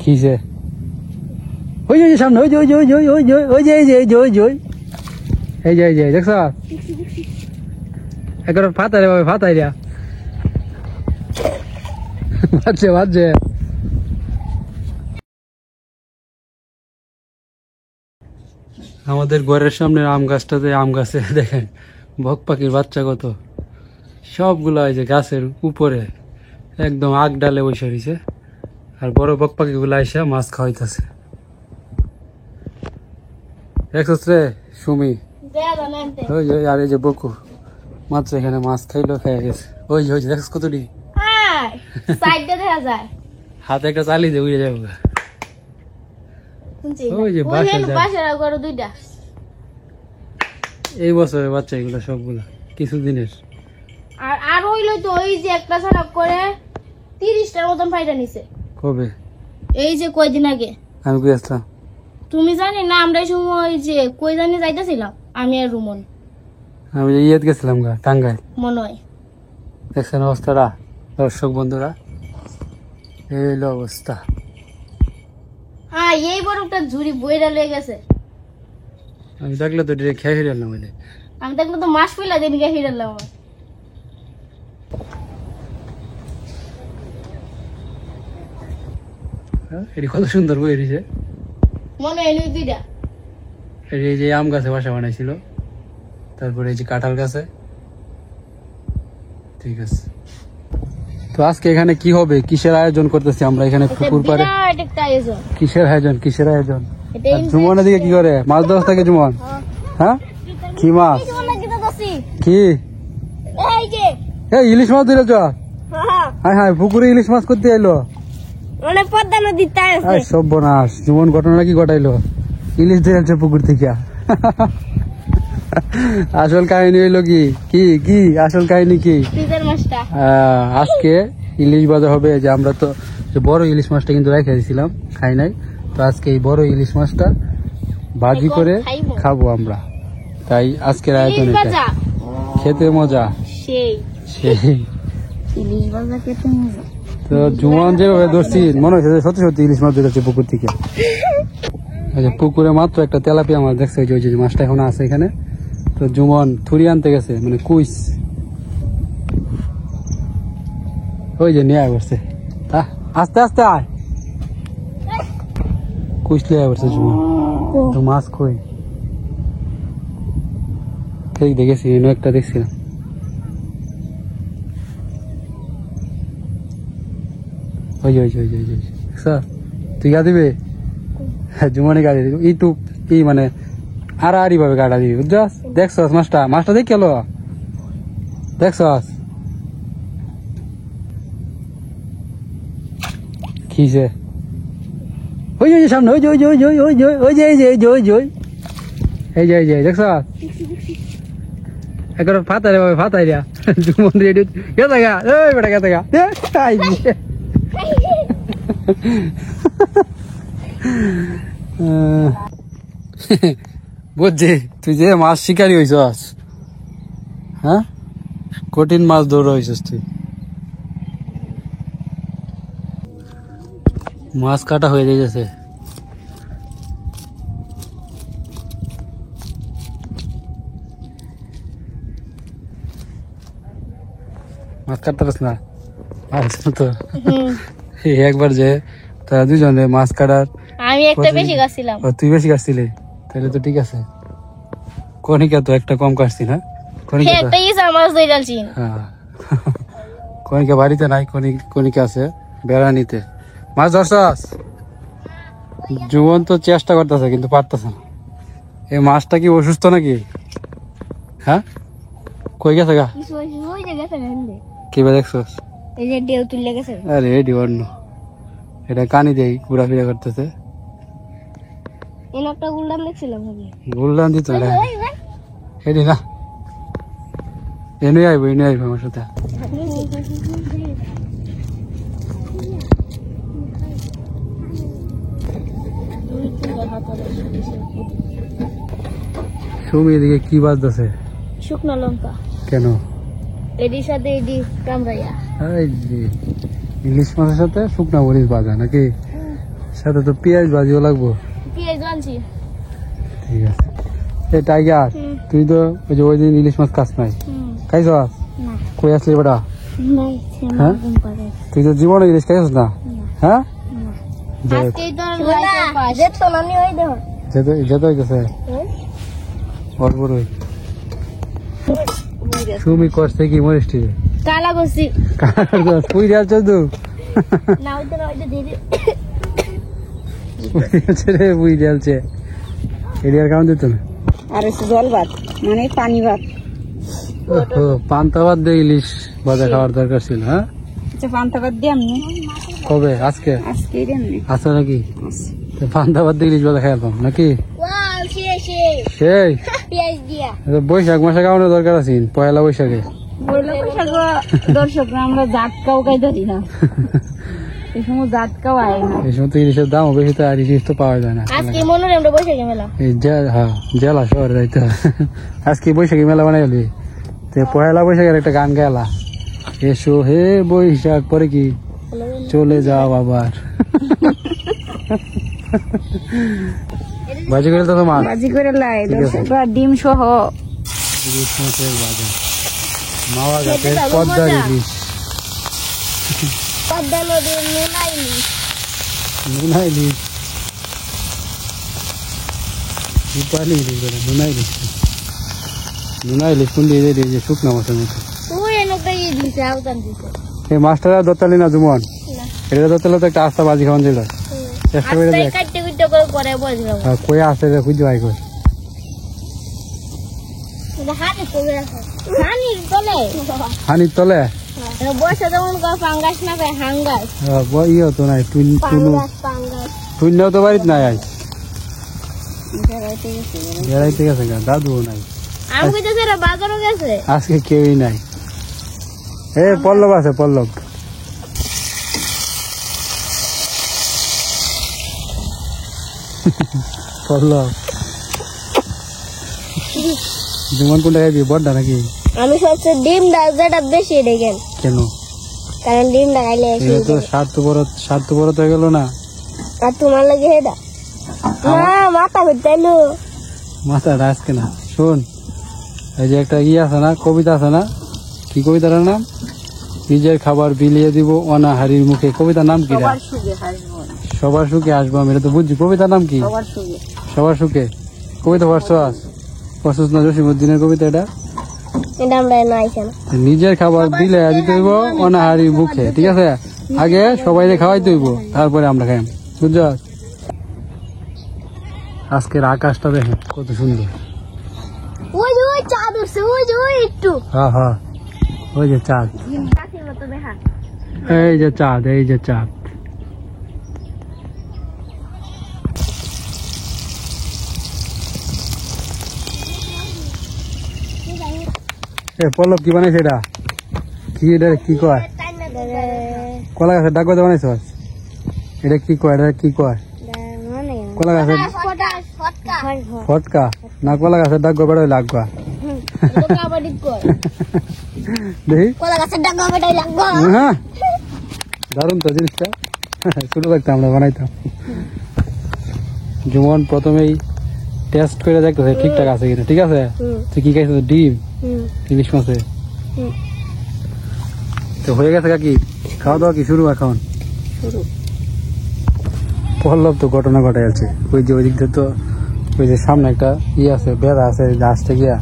কিসে ওই যে সামনে ওই যে ওই যে ওই যে ওই যে ওই যে এই যে এই যে ওই যে এই যে এই যে দেখছ একবার ফাতাই রে ফাতাই রে বাজছে বাজছে আমাদের ঘরের সামনে আম গাছটাতে আম গাছে দেখেন বক পাখির বাচ্চা কত সবগুলো আছে গাছের উপরে একদম আগ ডালে বসে রয়েছে আর বড় বক পাখিগুলো এসে মাছ খাওয়াইতেছে দেখছস রে সুমি ওই ওই আর এই যে বকু মাত্র এখানে মাছ খাইলো খেয়ে গেছে ওই যে দেখছ কতটি হাতে একটা চালিয়ে দিয়ে উড়ে যাবো ওই যে এই বছরের বাচ্চা এগুলো সবগুলা কিছুদিনের আর হইলো তো ওই যে একটা ছাড়া করে 30টার মতন ফাইটা নিছে কবে এই যে কয়দিন আগে আমি কই আসলাম তুমি জানি না আমরা এই সময় যে কই জানি যাইতেছিলাম আমি আর রুমন আমি যে ইয়েত গেছিলাম গা টাঙ্গাইল মনে হয় দেখছেন অবস্থাটা দর্শক বন্ধুরা এই হলো অবস্থা হ্যাঁ এই বড়টা ঝুড়ি বইরা লয়ে গেছে আমি দেখলে তো ডিরেক্ট খেয়ে ফিরলাম বলে আমি দেখলে তো মাছ ফেলা দিন গিয়ে ফিরলাম এটি কত সুন্দর বই রয়েছে মনে হয় দুইটা এই যে আম গাছে বাসা বানাইছিল তারপরে এই যে কাঁঠাল গাছে ঠিক আছে তো আজকে এখানে কি হবে কিসের আয়োজন করতেছি আমরা এখানে পুকুর পাড়ে কিসের আয়োজন জুমনের দিকে কি করে মাছ ধরা থাকে জুমন হ্যাঁ কি মাছ কি ইলিশ মাছ ধরে হ্যাঁ হ্যাঁ পুকুরে ইলিশ মাছ করতে এলো সর্বনাশ জীবন ঘটনা কি ঘটাইলো ইলিশ ধরেছে পুকুর থেকে আসল কাহিনী হইলো কি কি কি আসল কাহিনী কি আজকে ইলিশ বাজার হবে যে আমরা তো বড় ইলিশ মাছটা কিন্তু রেখে দিয়েছিলাম খাই নাই তো আজকে এই বড় ইলিশ মাছটা ভাজি করে খাবো আমরা তাই আজকের আয়োজন এটা খেতে মজা সেই তো জুমন যেভাবে ধরছি মনে হচ্ছে সত্যি সত্যি ইলিশ মাছ ধরেছে পুকুর থেকে পুকুরে মাত্র একটা তেলাপিয়া মাছ দেখছে ওই যে মাছটা এখন আছে এখানে তো জুমন থুরি আনতে গেছে মানে কুইস ওই যে নিয়ে আসছে আস্তে আস্তে আয় কুইস লিয়ে আসছে জুমন তো মাছ কই ঠিক দেখেছি এনে একটা দেখছিলাম ওই স্যার তুই গা দিবে জুমনে গাড়ি দিবি ইটুক ই মানে আড়াআড়ি ভাবে গাড়া দিবি বুঝছস দেখছস মাছটা দেখ গেল দেখছস কিসে ওই যে সামনে ওই যে ওই যে ওই যে ওই যে ওই যে এই যে এই যে ওই যে এই যে এই যে দেখছস একবার ফাতাই রে ফাতাই রে জুমন রেডি গেছে গা এই বেটা গেছে গা আই বুঝছি তুই যে মাছ শিকারি হইছস হ্যাঁ কঠিন মাছ ধরা হইছস তুই মাছ কাটা হয়ে যাইতেছে মাছ কাটতে পারছ না তো একবার যে তারা দুজনে মাছ কাটার আমি একটা বেশি কাটছিলাম তুই বেশি কাটছিলি তাহলে তো ঠিক আছে কনিকা তো একটা কম কাটছি না কনিকা বাড়িতে নাই কনিকা আছে বেড়া নিতে মাছ ধরছস জুবন তো চেষ্টা করতেছে কিন্তু পারতেছে না এই মাছটা কি অসুস্থ নাকি হ্যাঁ কই গেছে গা কি দেখছস আরে ঢেউ অন্য এটা কানি দেই ঘোরাফেরা করতেছে গুলডান দিত না হেডি না এনে আইব আমার সাথে সুমি এদিকে কি বাজতেছে শুকনো লঙ্কা কেন এডির সাথে এডি কামড়াইয়া ইলিশ মাছের সাথে শুকনা মরিচ বাজা নাকি সাথে তো পেঁয়াজ ভাজিও লাগবো। পেঁয়াজ আনছি। ঠিক আছে। এই টাইগার, তুই তো ওই দিন ইলিশ মাছ খাস নাই, খাইছ? কই আসলি বেটা? হ্যাঁ, তুই তো জীবনে ইলিশ খাইছ না? হ্যাঁ, যেতে হইতেছে তুমি করছে কি মরিষ্টি কালা করছি। পুই যাচ্ছ তো বুঝ ঢালছে এরিয়ার কারণ দিত না। আর জল ভাত মানে পানি ভাত। পান্তা ভাত দিয়ে ইলিশ ভাজা খাওয়ার দরকার ছিল। হ্যাঁ, পান্তা ভাত দিয়ে আমি কবে? আজকে আজকে আছে নাকি? পান্তা ভাত দিয়ে ইলিশ ভাজা খাইলাম নাকি? সেই বৈশাখ মাসে খাওয়ানোর দরকার আছে, পয়লা বৈশাখে। দর্শক আমরা জাটকাও খাই ধরি না, এই সময় জাটকাও আয় না। এই সময় তো ইলিশের দামও বেশি, তো আর ইলিশ তো পাওয়া যায় না। আজকে মনে হয় আমরা বৈশাখী মেলা। হ্যাঁ, জেলা শহরে যাইতে আজকে বৈশাখী মেলা বানাইলি, পয়লা বৈশাখের একটা গান গাইলা, এসো হে বৈশাখ, পরে কি চলে যাও আবার। ভাজি করে তো মাছ ভাজি করে লাই, ঠিক আছে। ডিম সহ ইলিশ মাছের ভাজা, মাওয়া ঘাটের পদ্মার ইলিশ, পদ্মা নদীর নোনা ইলিশ, নুনা ইলিশ, রূপালি ইলিশ বলে, নুনা ইলিশ। নুনা ইলিশ কোন দিয়ে দিয়ে যে শুকনা মাছের মতো। তুই এনেটা ইলিশ আউতান দিছে এই মাছটা দত্তালি না জুমন, এটা দত্তালে তো একটা আস্তা ভাজি খাওয়ান যেটা চেষ্টা করে দেখ। কাটতে কুটতে করে পরে বসলাম। কই আছে রে, খুঁজে ভাই কই হানি করে আছে, হানির তলে, হানির তলে বসে যেমন পাঙ্গাস না পায় হাঙ্গাস, ইয়ে তো নাই, পাঙ্গাস পাঙ্গাস। টুইনাও তো বাড়িতে নাই, আজ বেড়াইতে গেছে গা, দাদুও নাই, আমি কইতেছি রে বাজারও গেছে। আজকে কেউই নাই। এ পল্লব আছে, পল্লব। পল্লব জুমন কোনটা খাইবি, বড়টা নাকি? আমি সবচেয়ে ডিম ডাল যেটা বেশি দেখেন, কেন? কারণ ডিম ডাইলে এটা তো স্বার্থপরত হয়ে গেল না? আর তোমার লাগে এটা না মাথা ঘুরতেলো, মাথা আজকে না। শোন, এই যে একটা আছে না, কবিতা আছে না, কি কবিতাটার নাম? নিজের খাবার বিলিয়ে দিব অনাহারির মুখে। কবিতার নাম কি? সবার সুখে আসবো আমি, এটা তো বুঝছি। কবিতার নাম কি? সবার সুখে। কবিতা পড়ছস না? জসিমউদ্দিনের কবিতা এটা। নিজের খাবার দিলে দিতে হইব অনাহারির মুখে, ঠিক আছে? আগে সবাই খাওয়াইতে হইব, তারপরে আমরা খাইম, বুঝছ? আজকের আকাশটা দেখেন কত সুন্দর। ওই যে ওই চাঁদ উঠছে, ওই যে ওই একটু, হ্যাঁ হ্যাঁ, ওই যে চাঁদ, কাছের মতো দেখা। এই যে চাঁদ, এই যে চাঁদ। পল্লব কি বানাইছে এটা? কি এটা কি কয়? কলা গাছের ডাক বাজা বানাইছ? এটা কি কয়? এটা কি কয়? কলা গাছের ফটকা না, কলা গাছের ডাক বেড়া লাগবা। দেখি হ্যাঁ, দারুন তো জিনিসটা, ছোট থাকতে আমরা বানাইতাম। জুমন প্রথমেই টেস্ট করে দেখতেছে ঠিকঠাক আছে কিনা। ঠিক আছে, তুই কি খাইছিস? ডিম, ইলিশ মাছে তো হয়ে গেছে। কাকি খাওয়া দাওয়া কি শুরু? এখন পল্লব তো ঘটনা ঘটে আছে। ওই যে ওই দিক দিয়ে তো ওই যে সামনে একটা আছে, বেড়া আছে, গাছটা গিয়া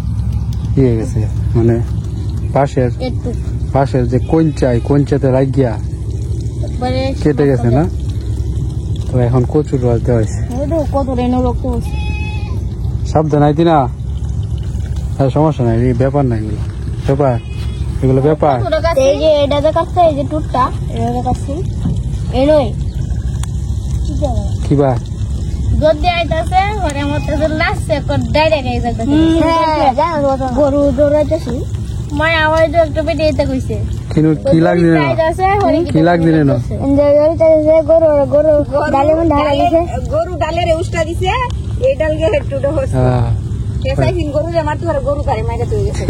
হয়ে গেছে, মানে পাশের যে কঞ্চাতে রাখ গিয়া কেটে গেছে না, তো এখন কচুর রস দেওয়া হয়েছে। সাবধান আইতি না, সমস্যা নাই, ব্যাপার নাই, এগুলো ব্যাপার। এই যে এটা দেখাচ্ছে, এই যে টুটটা এটা দেখাচ্ছি, এই নয় কিবা যদি আইতাছে ঘরে মধ্যে লাস্টে ডাইরেক্ট এই যাইতাছে, গরু দৌড়াইতেছি, মায় আওয়াজ একটু পেটে এটা কইছে। কি লাগবে না, কি লাগবে না, গরু ডালের উষ্টা দিছে, এই ডালকে একটু পেশাইহীন গরু রে মারতে পারে, গরু গাড়ি মাইরা তুই গেছে।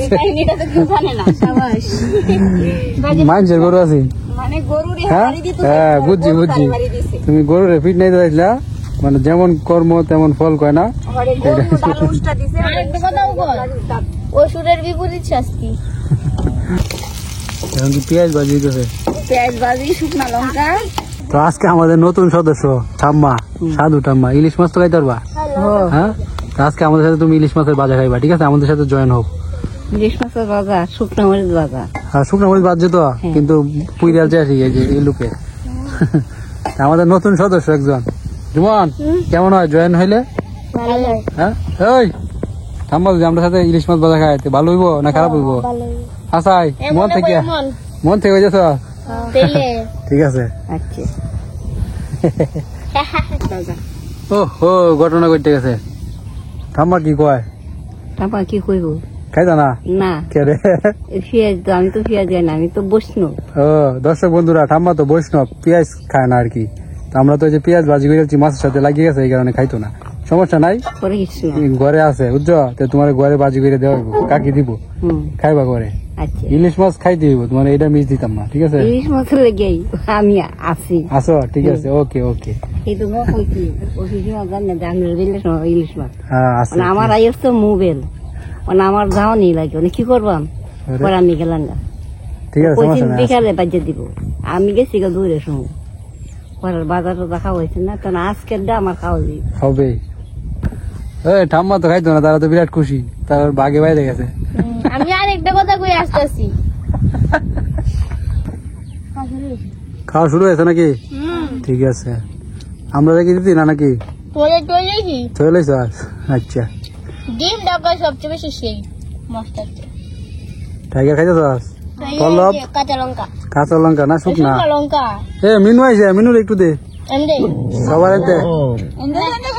এই কাহিনীটা তো কেউ জানে না। সাবাস। মানুষের গরু আছে মানে গরু রে হ্যাঁ হারি দিত, হ্যাঁ বুঝছি বুঝছি তুমি গরুরে ফিট নাই দিলা মানে যেমন কর্ম তেমন ফল কয় না ঘরে গরু ডাল উষ্টা দিছে। আরেকটা কথাও বল, অসুরের বিপরীত শাস্তি। এখন কি পেঁয়াজ ভাজি দিতেছে পেঁয়াজ ভাজি, শুকনা লঙ্কা। তো আজকে আমাদের নতুন সদস্য ঠাম্মা, সাধু ঠাম্মা ইলিশ মাছ তো খাইতে পারবা হ্যাঁ তো আজকে আমাদের সাথে তুমি ইলিশ মাছের ভাজা খাইবা, ঠিক আছে? আমাদের সাথে জয়েন হোক। ইলিশ মাছের ভাজা, শুকনা মরিচ ভাজা। আর শুকনো মরিচ বাজছে তো কিন্তু পুইরাল যে আসি এই যে এই লোকে আমাদের নতুন সদস্য একজন। জুমন কেমন হয় জয়েন হইলে? ভালো হয়, হ্যাঁ এই ঠাম্মা যদি আমরা সাথে ইলিশ মাছ ভাজা খাইতে ভালো হইব না খারাপ হইব? ভালো হয়। আসাই মন থেকে এমন মন থেকে হয়ে যেত তেলে ঠিক আছে। আচ্ছা ভাজা। ও হো ঘটনা ঘটে গেছে। ঠাম্মা কি কয়? তারপর কি কইব? খাইতা না না কে রে? পেঁয়াজ তো আমি তো পেঁয়াজ খাই না, আমি তো বৈষ্ণব। ও দর্শক বন্ধুরা ঠাম্মা তো বৈষ্ণব, পেঁয়াজ খায় না আর কি। তো আমরা তো এই যে পেঁয়াজ ভাজি করেছি মাছের সাথে লাগিয়ে গেছে এই কারণে খাইতো না। সমস্যা নাই, পরে কিছু না। ঘরে আছে বুঝছো তো তোমার ঘরে ভাজি করে দেওয়া হইব, কাকি দিব খাইবা ঘরে। আচ্ছা ইলিশ মাছ খাইতে হইব, তোমার এটা মিস দিতাম না, ঠিক আছে? ইলিশ মাছের লেগেই আমি আছি। আসো ঠিক আছে, ওকে ওকে। এই তো কইছি ওষুধ জান না জান ইলিশ মাছ হ্যাঁ আছে মানে আমার আইস তো মোবাইল মানে আমার যাও নি লাগে মানে কি করবাম পরে আমি গেলাম না। ঠিক আছে, কইদিন সমস্যা নাই। বিকালে বাজে দিব, আমি গেছি গা দূরে শুনো পরে বাজারটা দেখা হয়েছে না, তখন আজকের দা আমার খাওয়া যাই হবে। এই ঠাম্মা তো খাইতো না, তারা তো বিরাট খুশি, তার বাগে বাইরে গেছে। আমি আরেকটা কথা কই আসতেছি। খাওয়া শুরু হয়েছে নাকি? ঠিক আছে, আমরা রেখে দিতি না নাকি? তোরে চলে কি চলে আচ্ছা ডিম ডাকা সবচেয়ে বেশি সেই মশলা টাইগার খাইতে চাস? পল্লব কাঁচা লঙ্কা, কাঁচা লঙ্কা না শুকনা? শুকনো লঙ্কা এ মিনু আইছে, মিনুর একটু দে এমনি সবার এতে।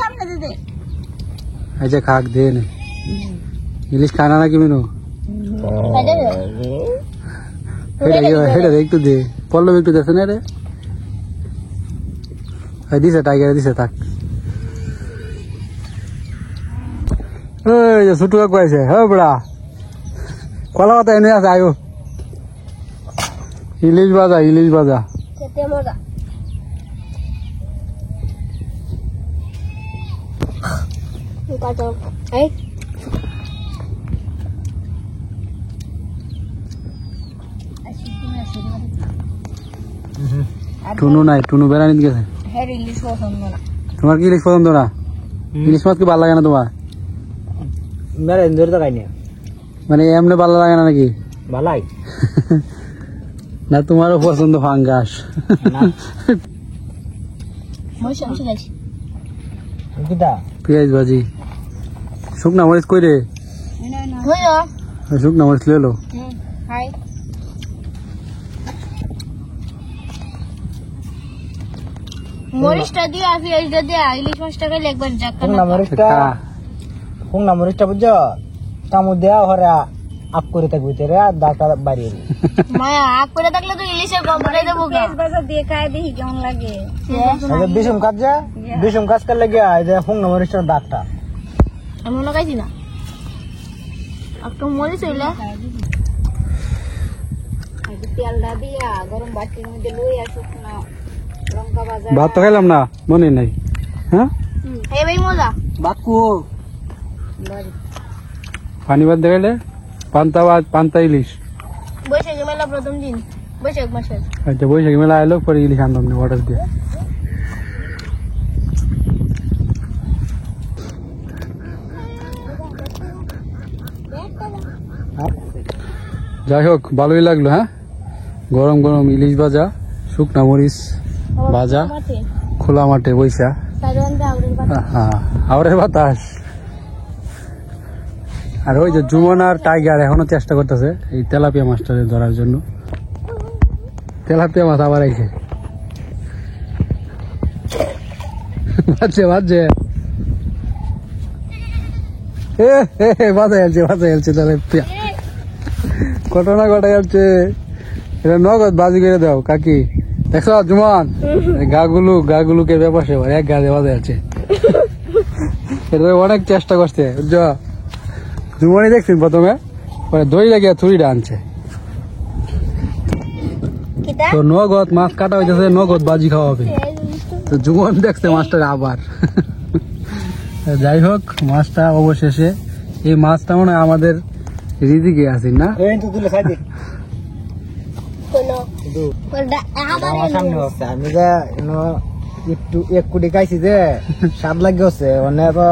সামনে দিতে আচ্ছা খাক দে নে। ইলিশ খায় না নাকি মিনু? হেটা একটু দে, পল্লব একটু দেছে না রে? দিছে টাইগার দিছে থাক। ওই যে ছুটু কাকু আছে, হ্যাঁ বড়া কলা পাতা এনে আছে আয়ো। ইলিশ ভাজা, ইলিশ ভাজা খেতে মজা। কাঁচা এই টুনু নাই, টুনু বেড়ানিতে গেছে। হ্যাঁ ইলিশ পছন্দ না। তোমার কি ইলিশ পছন্দ না? ইলিশ মাছ কি ভালো লাগে না তোমার? মেরে ইন্দোর তো খাইনি মানে এমনি ভালো লাগে না নাকি? ভালাই না তোমারও পছন্দ ফাঙ্গাস? মশলা মশলা খাইছি কিটা পেঁয়াজ ভাজি, শুকনা মরিচ কই রে? হইলো শুকনা মরিচ লেলো। হাই মরিচটা দিয়া পেঁয়াজটা দিয়া ইলিশ মাছটা খাইলে একবার জাক্কা পুংনা মরিচটা বুঝছো কামু দেয়া হরে আপ করে থাকবি রে দাঁতা বাড়িয়ে মায়া আগ করে থাকলে তো ইলিশের গম করে দেবো গা। বাজার দিয়ে খাই দেখি কেমন লাগে। বিষম কাজ যা বিষম কাজ করলে গিয়া এই যে পুংনা মরিচটার দাগটা আমি মনে খাইছি না একটু মরিচ হইলে তেলটা দিয়া গরম বাটির মধ্যে লইয়া শুকনা লঙ্কা বাজার ভাত তো খাইলাম না, মনে নাই। হ্যাঁ এই ভাই মজা বাকু পানি ভাত দেখাইলে পান্তা ভাত, পান্তা ইলিশ। বৈশাখী মেলা প্রথম দিন বৈশাখ মাসের আচ্ছা বৈশাখী মেলা আইলো পরে ইলিশ আনলাম না অর্ডার দিয়ে। যাই হোক ভালোই লাগলো। হ্যাঁ গরম গরম ইলিশ ভাজা, শুকনা মরিচ ভাজা, খোলা মাঠে বইসা আওরের বাতাস। আর ওই যে জুমন আর টাইগার এখনো চেষ্টা করতেছে এই তেলাপিয়া মাছটা ধরার জন্য। তেলাপিয়া মাছ আবার আইছে, বাজছে বাজছে বাজাই আলছে তেলাপিয়া। ঘটনা ঘটে যাচ্ছে, এটা নগদ বাজি করে দাও কাকি। দেখছো জুমন গাগুলুকের ব্যাপার সে এক গাছে বাজে আছে। এটা অনেক চেষ্টা করছে বুঝছো জুমনি দেখছেন প্রথমে পরে দই লাগিয়ে ছুরিটা আনছে কিটা তো নগদ মাছ কাটা হইতেছে নগদ বাজি খাওয়া হবে তো জুমন দেখছে মাছটা আবার যাই হোক মাছটা অবশেষে এই মাছটা মনে হয় আমাদের রিজিকে আছে না এই তো তুলে খাই দে কোনো কিন্তু আবার আমার সামনে হচ্ছে আমি যে একটু 1 কোটি খাইছি যে স্বাদ লাগে হচ্ছে মানে তো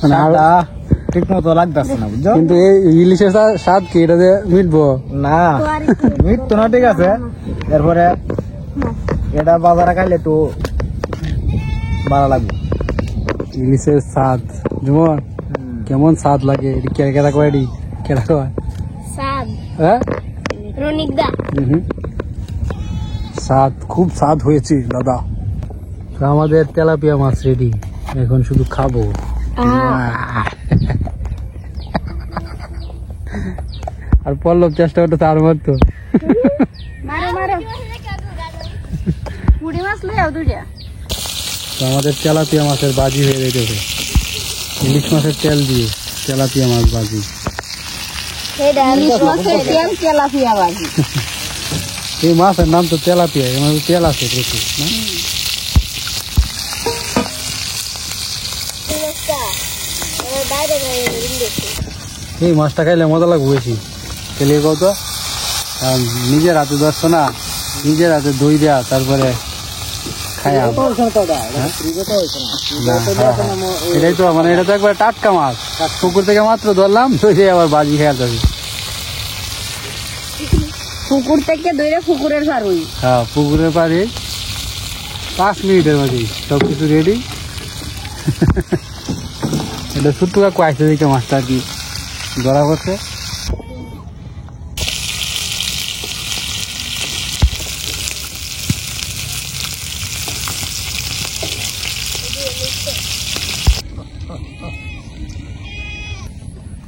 মানে স্বাদটা ঠিক মতো লাগতেছে না বুঝছো কিন্তু এই ইলিশের স্বাদ কি এটা যে মিটবো না মিট তো না ঠিক আছে এরপরে এটা বাজারে খাইলে একটু ভালো লাগবে ইলিশের স্বাদ জুমন কেমন স্বাদ লাগে কেরা কয় এটি কেরা কয় সাদ হ্যাঁ রনিকদা স্বাদ খুব স্বাদ হয়েছে দাদা তো আমাদের তেলাপিয়া মাছ রেডি এখন শুধু খাবো আর পল্লব চেষ্টা করতে তার মতো মারো মারো পুড়ি মাছ লই আও দুইটা তো আমাদের তেলাপিয়া মাছের বাজি হয়ে গেছে ইলিশ মাছের তেল দিয়ে তেলাপিয়া মাছ বাজি সেটা ইলিশ মাছের তেল তেলাপিয়া বাজি এই মাছের নাম তো তেলাপিয়া এর মধ্যে তেল আছে প্রচুর না বাইরে এই মাছটা খাইলে মজা লাগবে বেশি খেলে কত নিজের হাতে ধরছো না নিজের হাতে দই দেয়া তারপরে খায়া এটাই তো মানে এটা তো একবার টাটকা মাছ পুকুর থেকে মাত্র ধরলাম দই দিয়ে আবার বাজি খেয়াল যাবে পুকুর থেকে দইরে পুকুরের পারুই হ্যাঁ পুকুরের পাড়ে 5 মিনিটের মধ্যেই সব কিছু রেডি এটা ছোট্ট কাকু আসছে দিকে মাছটা আর কি ধরা করছে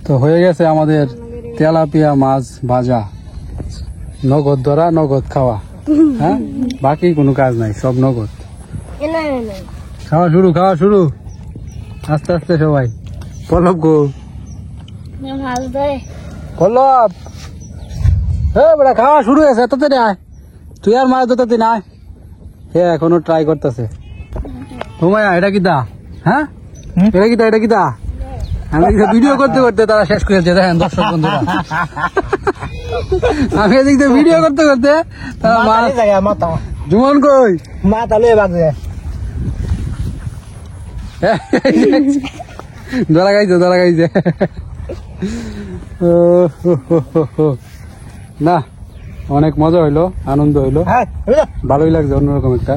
তো হয়ে গেছে আমাদের তেলাপিয়া মাছ ভাজা নগদ ধরা নগদ খাওয়া হ্যাঁ বাকি কোনো কাজ নাই সব নগদ খাওয়া শুরু আস্তে আস্তে সবাই পল্লব গো মাছ ধরে পল্লব হ্যাঁ বেটা খাওয়া শুরু হয়েছে তাতে আয় তুই আর মাছ ধরতে না হ্যাঁ এখনো ট্রাই করতেছে হুমায়া এটা কি দা হ্যাঁ এটা কি দা আমি ভিডিও করতে করতে তারা শেষ করেছে দেখেন দর্শক বন্ধুরা আমি এদিকে ভিডিও করতে করতে তারা মাছ মাথা জুমন কই মাথা লয়ে বাজে ধরা গাইছে না অনেক মজা হইলো আনন্দ হইলো হ্যাঁ ভালোই লাগছে অন্যরকম একটা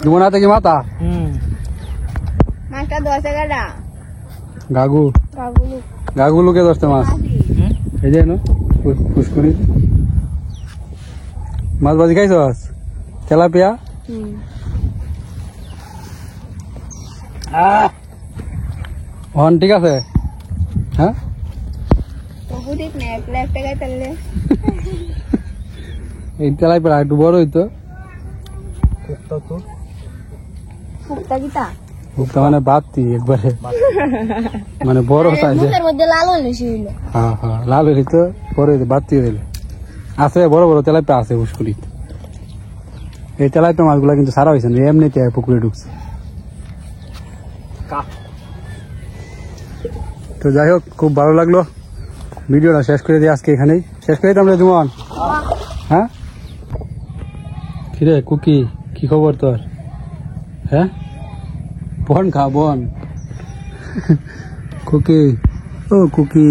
জুমন হাতে কি মাথা মাছটা 10 টাকা গাগু গাগুলুকে ধরছে মাছ এই যে পুষ্করি মাছ ভাজি খাইছস তেলাপিয়া হন ঠিক আছে হ্যাঁ এই তেলাপিয়া একটু বড় হইতো ফুকটা কিটা ভুকটা মানে বাড়তি একবারে মানে বড় সাইজে মুখের মধ্যে লাল হইলো ছিল হ্যাঁ লাল হইতো বড় হইতো বাড়তি দিলে আছে বড় বড় তেলাপিয়া আছে পুষ্করিত এই তেলাপিয়া মাছগুলা কিন্তু সারা হয়েছে না এমনিতে পুকুরে ঢুকছে তো যাই হোক খুব ভালো লাগলো ভিডিওটা শেষ করে দিই আজকে এখানেই শেষ করে দিতাম রে জুমন হ্যাঁ কিরে কুকি কি খবর তোর হ্যাঁ বন খা বন কুকি ও কুকি